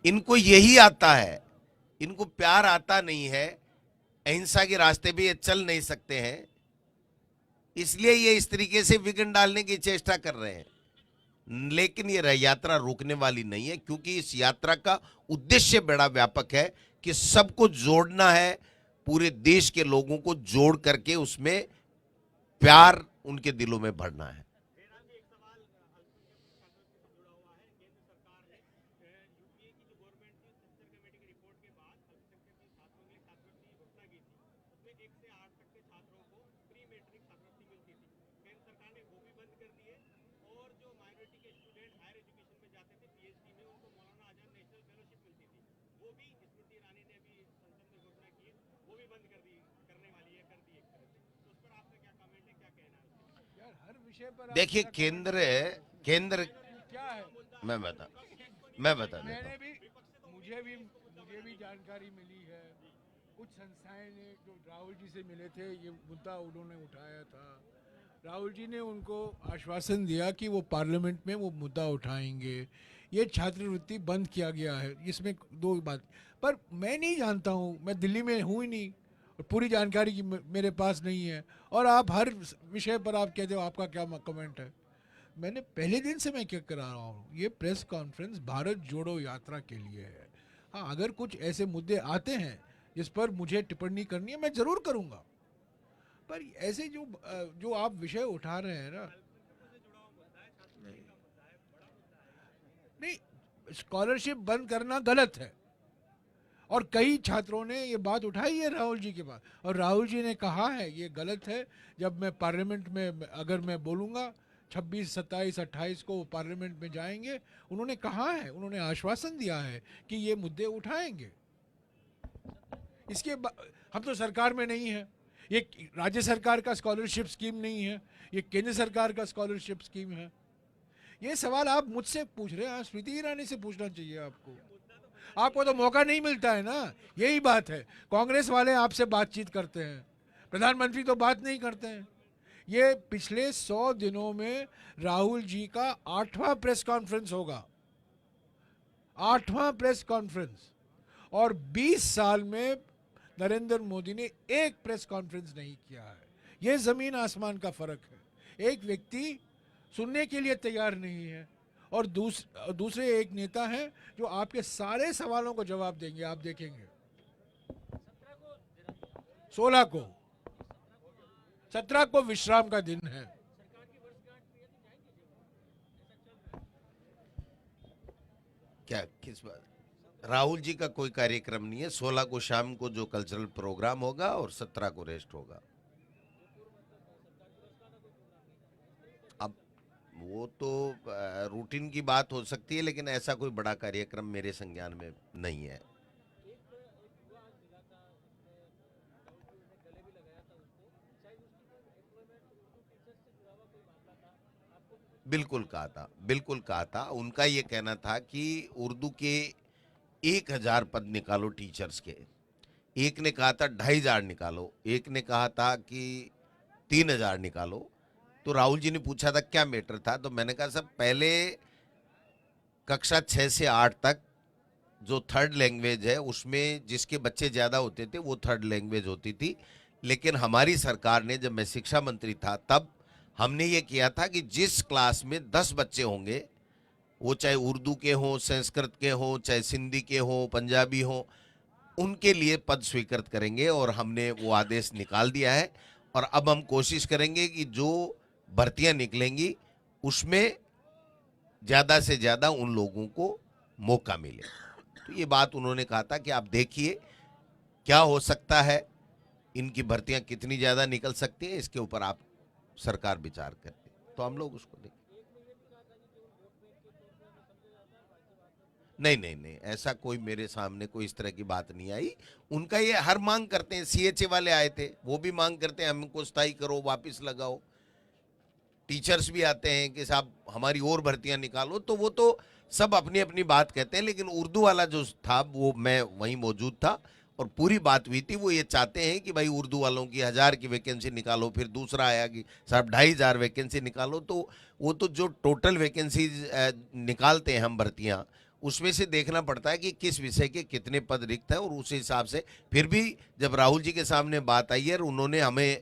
S2: इनको यही आता है, इनको प्यार आता नहीं है, अहिंसा के रास्ते पे ये चल नहीं सकते हैं, इसलिए ये इस तरीके से विघ्न डालने की चेष्टा कर रहे हैं। लेकिन ये यात्रा रुकने वाली नहीं है, क्योंकि इस यात्रा का उद्देश्य बड़ा व्यापक है कि सबको जोड़ना है, पूरे देश के लोगों को जोड़ करके उसमें प्यार उनके दिलों में भरना है।
S1: यार हर विषय पर आप
S2: देखिए,
S1: क्या
S2: केंद्र
S1: क्या है
S2: मैं बता देता
S1: मैंने
S2: हूं।
S1: भी मुझे भी जानकारी मिली है। कुछ संस्थाएं ने जो राहुल जी से मिले थे, ये मुद्दा उन्होंने उठाया था। राहुल जी ने उनको आश्वासन दिया कि वो पार्लियामेंट में वो मुद्दा उठाएंगे। ये छात्रवृत्ति बंद किया गया है, इसमें दो बात। पर मैं नहीं जानता हूँ, मैं दिल्ली में हूँ ही नहीं और पूरी जानकारी की मेरे पास नहीं है। और आप हर विषय पर आप कहते हो आपका क्या कमेंट है। मैंने पहले दिन से मैं क्या करा रहा हूँ, ये प्रेस कॉन्फ्रेंस भारत जोड़ो यात्रा के लिए है। हाँ, अगर कुछ ऐसे मुद्दे आते हैं जिस पर मुझे टिप्पणी करनी है, मैं ज़रूर करूँगा। पर ऐसे जो आप विषय उठा रहे हैं ना, नहीं, स्कॉलरशिप बंद करना गलत है और कई छात्रों ने ये बात उठाई है राहुल जी के पास, और राहुल जी ने कहा है ये गलत है। जब मैं पार्लियामेंट में अगर मैं बोलूँगा 26, 27, 28 को पार्लियामेंट में जाएंगे, उन्होंने कहा है, उन्होंने आश्वासन दिया है कि ये मुद्दे उठाएंगे। हम तो सरकार में नहीं है, ये राज्य सरकार का स्कॉलरशिप स्कीम नहीं है, ये केंद्र सरकार का स्कॉलरशिप स्कीम है। ये सवाल आप मुझसे पूछ रहे हैं, स्मृति ईरानी से पूछना चाहिए आपको। आपको तो मौका नहीं मिलता है ना, यही बात है। कांग्रेस वाले आपसे बातचीत करते हैं, प्रधानमंत्री तो बात नहीं करते हैं। ये पिछले 100 दिनों में राहुल जी का 8वां प्रेस कॉन्फ्रेंस होगा, 8वां प्रेस कॉन्फ्रेंस। और 20 साल में नरेंद्र मोदी ने एक प्रेस कॉन्फ्रेंस नहीं किया है। ये जमीन आसमान का फर्क है। एक व्यक्ति सुनने के लिए तैयार नहीं है और दूसरे एक नेता हैं जो आपके सारे सवालों को जवाब देंगे। आप देखेंगे 16 को, 17 को विश्राम का दिन है।
S2: क्या किस बात? राहुल जी का कोई कार्यक्रम नहीं है। 16 को शाम को जो कल्चरल प्रोग्राम होगा और 17 को रेस्ट होगा। अब वो तो रूटीन की बात हो सकती है, लेकिन ऐसा कोई बड़ा कार्यक्रम मेरे संज्ञान में नहीं है। बिल्कुल कहा था। उनका ये कहना था कि उर्दू के 1000 पद निकालो टीचर्स के। एक ने कहा था 2500 निकालो, एक ने कहा था कि 3000 निकालो। तो राहुल जी ने पूछा था क्या मैटर था, तो मैंने कहा सब पहले कक्षा 6 से 8 तक जो थर्ड लैंग्वेज है उसमें जिसके बच्चे ज़्यादा होते थे वो थर्ड लैंग्वेज होती थी। लेकिन हमारी सरकार ने, जब मैं शिक्षा मंत्री था तब हमने ये किया था कि जिस क्लास में 10 बच्चे होंगे, वो चाहे उर्दू के हों, संस्कृत के हों, चाहे सिंधी के हों, पंजाबी हों, उनके लिए पद स्वीकृत करेंगे। और हमने वो आदेश निकाल दिया है। और अब हम कोशिश करेंगे कि जो भर्तियां निकलेंगी उसमें ज़्यादा से ज़्यादा उन लोगों को मौका मिले। तो ये बात उन्होंने कहा था कि आप देखिए क्या हो सकता है, इनकी भर्तियां कितनी ज़्यादा निकल सकती हैं, इसके ऊपर आप सरकार विचार करते, तो हम लोग उसको देखें। नहीं नहीं नहीं, ऐसा कोई मेरे सामने कोई इस तरह की बात नहीं आई। उनका ये हर मांग करते हैं। CHA वाले आए थे, वो भी मांग करते हैं हमको स्थायी करो, वापस लगाओ। टीचर्स भी आते हैं कि साहब हमारी और भर्तियां निकालो। तो वो तो सब अपनी अपनी बात कहते हैं। लेकिन उर्दू वाला जो था वो मैं वहीं मौजूद था और पूरी बात हुई थी। वो ये चाहते हैं कि भाई उर्दू वालों की 1000 की वैकेंसी निकालो। फिर दूसरा आया कि साहब 2500 वैकेंसी निकालो। तो वो तो जो टोटल वैकेंसीज निकालते हैं हम भर्तियाँ, उसमें से देखना पड़ता है कि किस विषय के कितने पद रिक्त हैं और उस हिसाब से। फिर भी जब राहुल जी के सामने बात आई है और उन्होंने हमें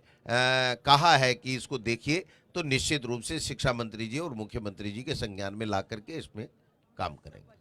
S2: कहा है कि इसको देखिए, तो निश्चित रूप से शिक्षा मंत्री जी और मुख्यमंत्री जी के संज्ञान में ला करके इसमें काम करेंगे।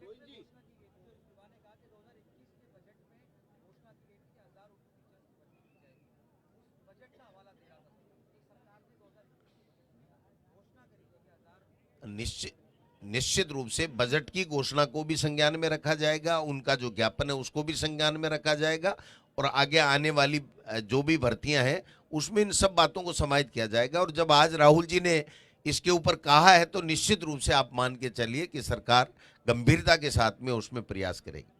S2: निश्चित रूप से बजट की घोषणा को भी संज्ञान में रखा जाएगा, उनका जो ज्ञापन है उसको भी संज्ञान में रखा जाएगा और आगे आने वाली जो भी भर्तियां हैं उसमें इन सब बातों को समाहित किया जाएगा। और जब आज राहुल जी ने इसके ऊपर कहा है तो निश्चित रूप से आप मान के चलिए कि सरकार गंभीरता के साथ में उसमें प्रयास करेगी।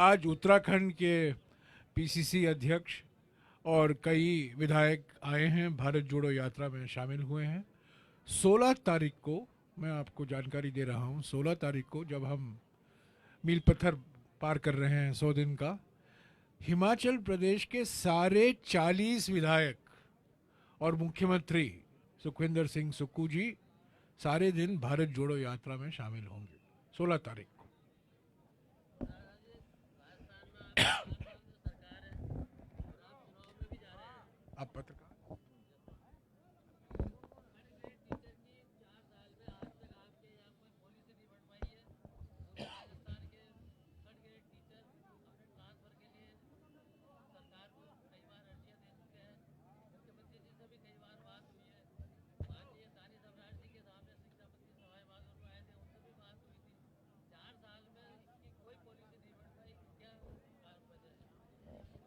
S1: आज उत्तराखंड के PCC अध्यक्ष और कई विधायक आए हैं, भारत जोड़ो यात्रा में शामिल हुए हैं। 16 तारीख को मैं आपको जानकारी दे रहा हूं, 16 तारीख को जब हम मील पत्थर पार कर रहे हैं 100 दिन का, हिमाचल प्रदेश के सारे 40 विधायक और मुख्यमंत्री सुखविंदर सिंह सुक्खू जी सारे दिन भारत जोड़ो यात्रा में शामिल होंगे 16 तारीख को। आप पत्रकार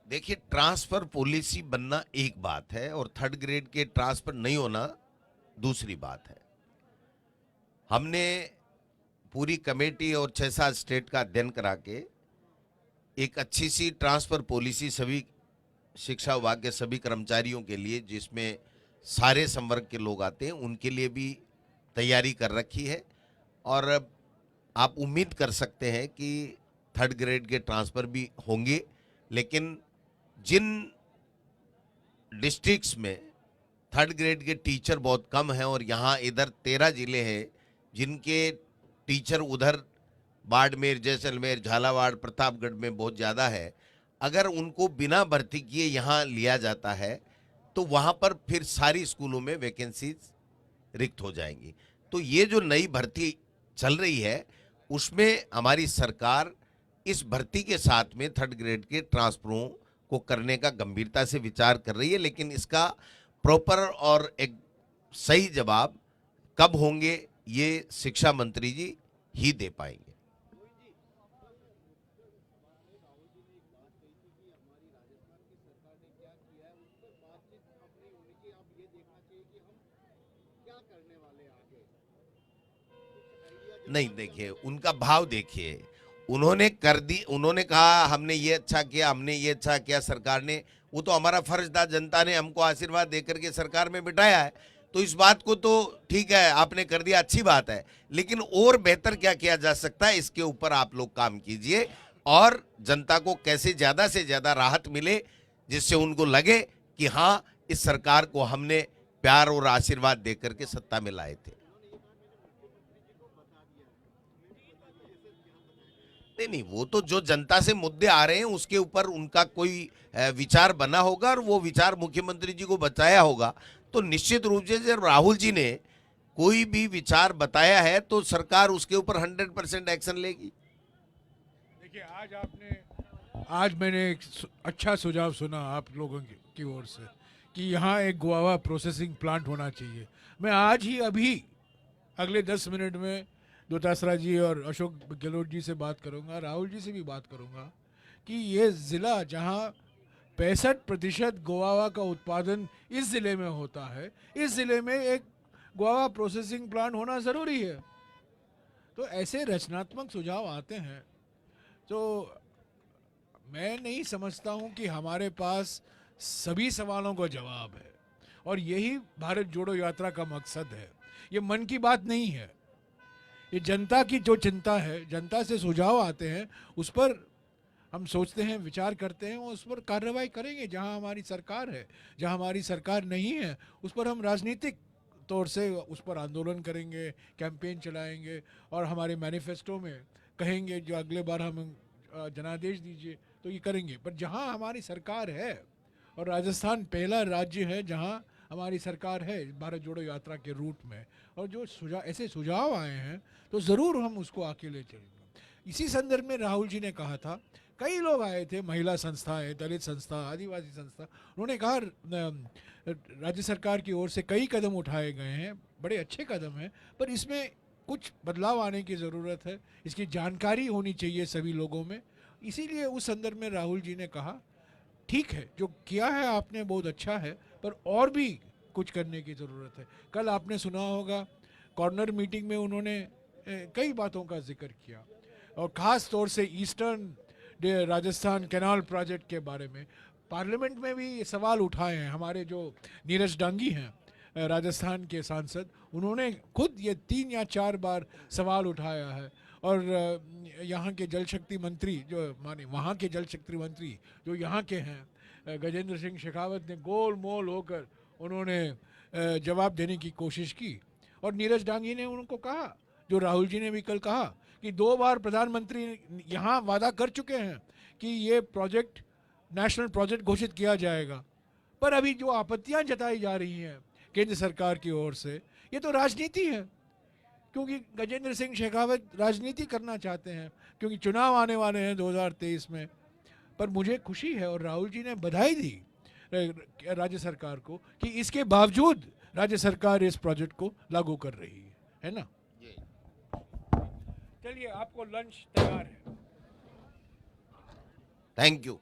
S2: देखिए, ट्रांसफर पॉलिसी बनना एक बात है और थर्ड ग्रेड के ट्रांसफर नहीं होना दूसरी बात है। हमने पूरी कमेटी और 6-7 स्टेट का अध्ययन करा के एक अच्छी सी ट्रांसफर पॉलिसी सभी शिक्षा विभाग के सभी कर्मचारियों के लिए, जिसमें सारे संवर्ग के लोग आते हैं, उनके लिए भी तैयारी कर रखी है। और आप उम्मीद कर सकते हैं कि थर्ड ग्रेड के ट्रांसफर भी होंगे। लेकिन जिन डिस्ट्रिक्ट्स में थर्ड ग्रेड के टीचर बहुत कम हैं और यहाँ इधर 13 जिले हैं जिनके टीचर उधर बाड़मेर, जैसलमेर, झालावाड़, प्रतापगढ़ में बहुत ज़्यादा है, अगर उनको बिना भर्ती किए यहाँ लिया जाता है तो वहाँ पर फिर सारी स्कूलों में वैकेंसीज रिक्त हो जाएंगी। तो ये जो नई भर्ती चल रही है उसमें हमारी सरकार इस भर्ती के साथ में थर्ड ग्रेड के ट्रांसफरों को करने का गंभीरता से विचार कर रही है। लेकिन इसका प्रॉपर और एक सही जवाब कब होंगे ये शिक्षा मंत्री जी ही दे पाएंगे। नहीं, देखिए उनका भाव देखिए, उन्होंने कर दी, उन्होंने कहा हमने ये अच्छा किया, हमने ये अच्छा किया सरकार ने, वो तो हमारा फर्ज था, जनता ने हमको आशीर्वाद देकर के सरकार में बिठाया है, तो इस बात को तो ठीक है आपने कर दिया, अच्छी बात है। लेकिन और बेहतर क्या किया जा सकता है, इसके ऊपर आप लोग काम कीजिए और जनता को कैसे ज़्यादा से ज़्यादा राहत मिले, जिससे उनको लगे कि हाँ इस सरकार को हमने प्यार और आशीर्वाद देकर के सत्ता में लाए थे। नहीं, वो तो जो जनता से मुद्दे आ रहे हैं उसके ऊपर उनका कोई विचार बना होगा और वो विचार मुख्यमंत्री जी को बताया होगा। तो निश्चित रूप से जब राहुल जी ने कोई भी विचार बताया है तो सरकार उसके ऊपर 100% एक्शन लेगी।
S1: देखिए, आज मैंने एक अच्छा सुझाव सुना आप लोगों की ओर से कि यहाँ एक गुआवा प्रोसेसिंग प्लांट होना चाहिए। मैं आज ही अभी अगले 10 मिनट में डोटासरा जी और अशोक गहलोत जी से बात करूंगा, राहुल जी से भी बात करूंगा कि ये ज़िला जहाँ 65% गुआवा का उत्पादन इस ज़िले में होता है, इस ज़िले में एक गुआवा प्रोसेसिंग प्लांट होना ज़रूरी है। तो ऐसे रचनात्मक सुझाव आते हैं तो मैं नहीं समझता हूं कि हमारे पास सभी सवालों का जवाब है, और यही भारत जोड़ो यात्रा का मकसद है। ये मन की बात नहीं है, ये जनता की जो चिंता है, जनता से सुझाव आते हैं, उस पर हम सोचते हैं, विचार करते हैं और उस पर कार्रवाई करेंगे। जहां हमारी सरकार है, जहां हमारी सरकार नहीं है, उस पर हम राजनीतिक तौर से उस पर आंदोलन करेंगे, कैंपेन चलाएंगे और हमारे मैनिफेस्टो में कहेंगे जो अगले बार हम जनादेश दीजिए तो ये करेंगे। पर जहां हमारी सरकार है, और राजस्थान पहला राज्य है जहां हमारी सरकार है भारत जोड़ो यात्रा के रूट में, और जो ऐसे सुझाव आए हैं तो ज़रूर हम उसको अकेले चलेंगे। इसी संदर्भ में राहुल जी ने कहा था, कई लोग आए थे, महिला संस्थाएं, दलित संस्था, आदिवासी संस्था, उन्होंने कहा राज्य सरकार की ओर से कई कदम उठाए गए हैं, बड़े अच्छे कदम हैं, पर इसमें कुछ बदलाव आने की ज़रूरत है, इसकी जानकारी होनी चाहिए सभी लोगों में। इसीलिए उस संदर्भ में राहुल जी ने कहा, ठीक है जो किया है आपने बहुत अच्छा है, पर और भी कुछ करने की ज़रूरत है। कल आपने सुना होगा कॉर्नर मीटिंग में उन्होंने कई बातों का जिक्र किया, और ख़ास तौर से ईस्टर्न राजस्थान कैनाल प्रोजेक्ट के बारे में पार्लियामेंट में भी ये सवाल उठाए हैं। हमारे जो नीरज डांगी हैं राजस्थान के सांसद, उन्होंने खुद ये 3 या 4 बार सवाल उठाया है, और यहाँ के जल शक्ति मंत्री जो माने वहाँ के जल शक्ति मंत्री जो यहाँ के हैं गजेंद्र सिंह शेखावत ने गोल मोल होकर उन्होंने जवाब देने की कोशिश की, और नीरज डांगी ने उनको कहा, जो राहुल जी ने भी कल कहा, कि 2 बार प्रधानमंत्री यहाँ वादा कर चुके हैं कि ये प्रोजेक्ट नेशनल प्रोजेक्ट घोषित किया जाएगा, पर अभी जो आपत्तियाँ जताई जा रही हैं केंद्र सरकार की ओर से, ये तो राजनीति है, क्योंकि गजेंद्र सिंह शेखावत राजनीति करना चाहते हैं, क्योंकि चुनाव आने वाले हैं 2023 में। पर मुझे खुशी है और राहुल जी ने बधाई दी राज्य सरकार को कि इसके बावजूद राज्य सरकार इस प्रोजेक्ट को लागू कर रही है ना। चलिए, आपको लंच तैयार है।
S2: Thank you.